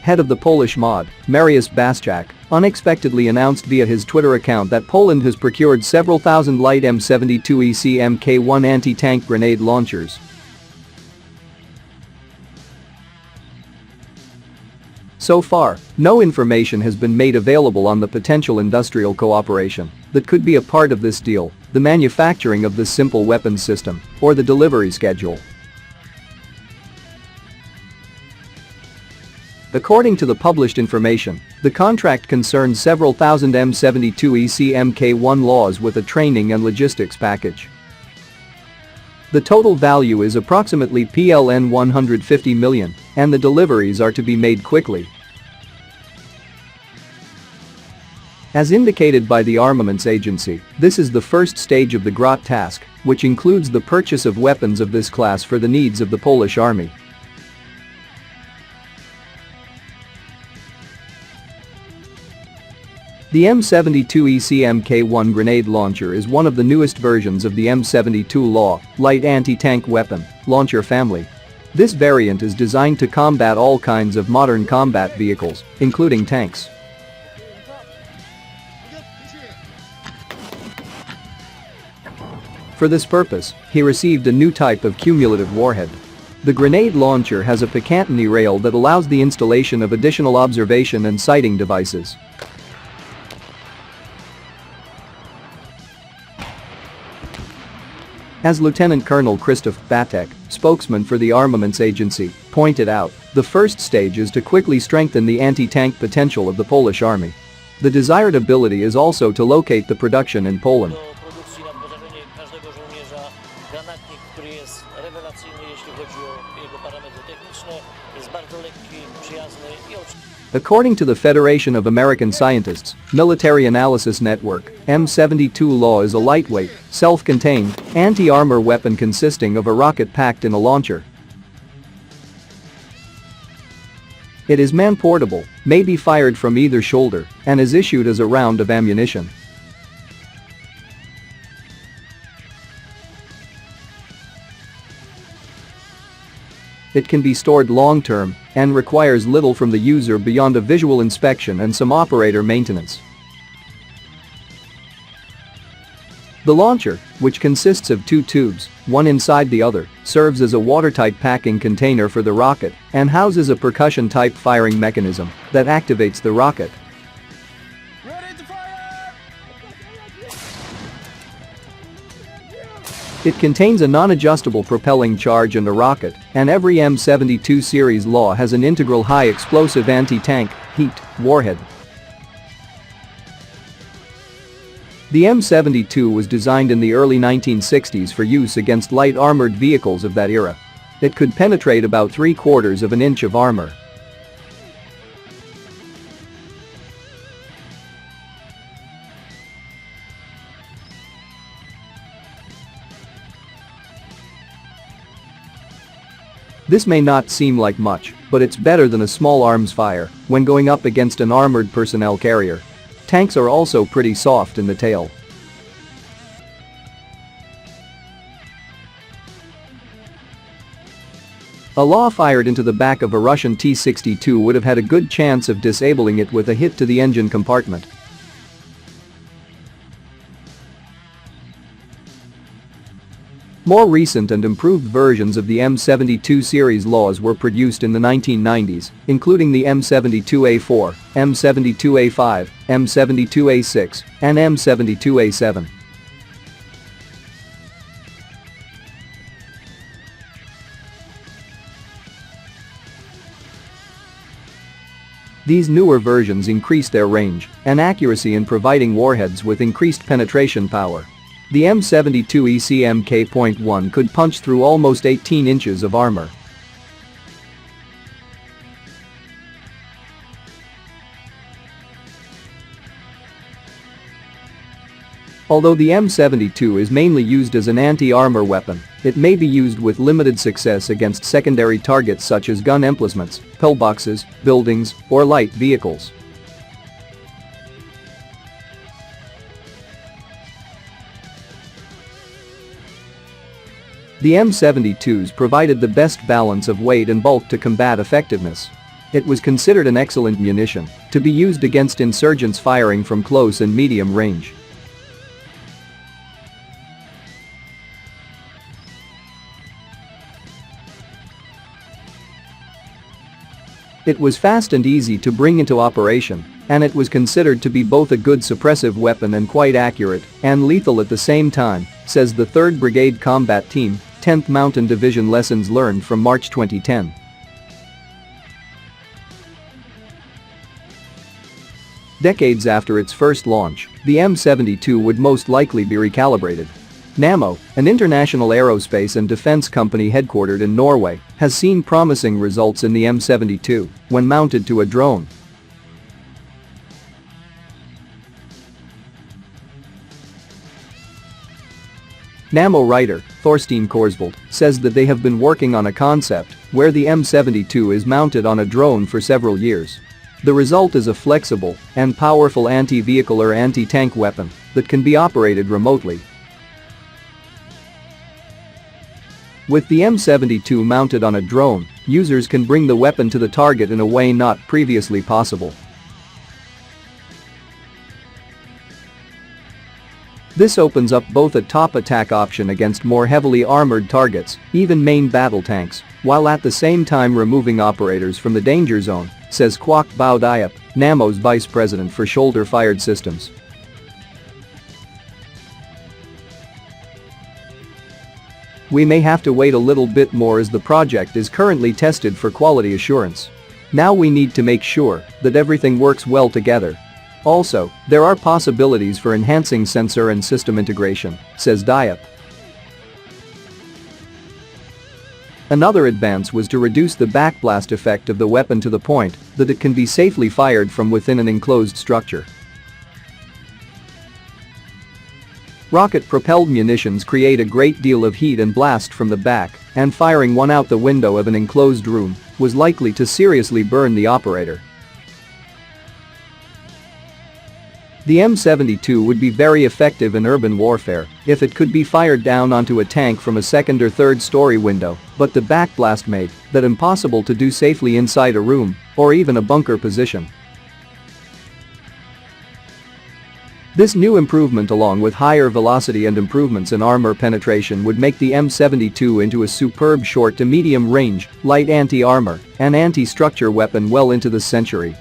head of the Polish MOD, Mariusz Błaszczak, unexpectedly announced via his Twitter account that Poland has procured several thousand light M72EC Mk1 anti-tank grenade launchers. So far, no information has been made available on the potential industrial cooperation that could be a part of this deal, the manufacturing of this simple weapons system, or the delivery schedule. According to the published information, the contract concerns several thousand M72EC Mk1 laws with a training and logistics package. The total value is approximately PLN 150 million, and the deliveries are to be made quickly. As indicated by the Armaments Agency, this is the first stage of the GROT task, which includes the purchase of weapons of this class for the needs of the Polish army. The M72EC Mk1 grenade launcher is one of the newest versions of the M72 LAW, light anti-tank weapon, launcher family. This variant is designed to combat all kinds of modern combat vehicles, including tanks. For this purpose, he received a new type of cumulative warhead. The grenade launcher has a Picatinny rail that allows the installation of additional observation and sighting devices. As Lieutenant Colonel Krzysztof Batek, spokesman for the Armaments Agency, pointed out, the first stage is to quickly strengthen the anti-tank potential of the Polish army. The desired ability is also to locate the production in Poland. Granatnik, który jest rewelacyjny, jeśli chodzi o jego parametry techniczne, jest bardzo lekki, przyjazny i According to the Federation of American Scientists Military Analysis Network, M72 LAW is a lightweight, self-contained, anti-armor weapon consisting of a rocket packed in a launcher. It is man-portable, may be fired from either shoulder, and is issued as a round of ammunition. It can be stored long-term and requires little from the user beyond a visual inspection and some operator maintenance. The launcher, which consists of two tubes, one inside the other, serves as a watertight packing container for the rocket and houses a percussion-type firing mechanism that activates the rocket. It contains a non-adjustable propelling charge and a rocket, and every M72 series LAW has an integral high-explosive anti-tank, heat, warhead. The M72 was designed in the early 1960s for use against light armored vehicles of that era. It could penetrate about 3/4 of an inch of armor. This may not seem like much, but it's better than a small arms fire when going up against an armored personnel carrier. Tanks are also pretty soft in the tail. A LAW fired into the back of a Russian T-62 would have had a good chance of disabling it with a hit to the engine compartment. More recent and improved versions of the M72 series LAWs were produced in the 1990s, including the M72A4, M72A5, M72A6, and M72A7. These newer versions increase their range and accuracy in providing warheads with increased penetration power. The M72EC Mk.1 could punch through almost 18 inches of armor. Although the M72 is mainly used as an anti-armor weapon, it may be used with limited success against secondary targets such as gun emplacements, pillboxes, buildings, or light vehicles. The M72s provided the best balance of weight and bulk to combat effectiveness. It was considered an excellent munition to be used against insurgents firing from close and medium range. It was fast and easy to bring into operation, and it was considered to be both a good suppressive weapon and quite accurate and lethal at the same time, says the 3rd Brigade Combat Team, 10th Mountain Division. Lessons learned from March 2010. Decades after its first launch, the M72 would most likely be recalibrated. Nammo, an international aerospace and defense company headquartered in Norway, has seen promising results in the M72 when mounted to a drone. Nammo writer Thorstein Korsvold says that they have been working on a concept where the M72 is mounted on a drone for several years. The result is a flexible and powerful anti-vehicle or anti-tank weapon that can be operated remotely. With the M72 mounted on a drone, users can bring the weapon to the target in a way not previously possible. This opens up both a top attack option against more heavily armored targets, even main battle tanks, while at the same time removing operators from the danger zone, says Kwok Bao Diop, Nammo's vice president for shoulder-fired systems. We may have to wait a little bit more as the project is currently tested for quality assurance. Now we need to make sure that everything works well together. Also, there are possibilities for enhancing sensor and system integration, says Diop. Another advance was to reduce the backblast effect of the weapon to the point that it can be safely fired from within an enclosed structure. Rocket-propelled munitions create a great deal of heat and blast from the back, and firing one out the window of an enclosed room was likely to seriously burn the operator. The M72 would be very effective in urban warfare if it could be fired down onto a tank from a second or third story window, but the backblast made that impossible to do safely inside a room or even a bunker position. This new improvement, along with higher velocity and improvements in armor penetration, would make the M72 into a superb short to medium range, light anti-armor and anti-structure weapon well into this century.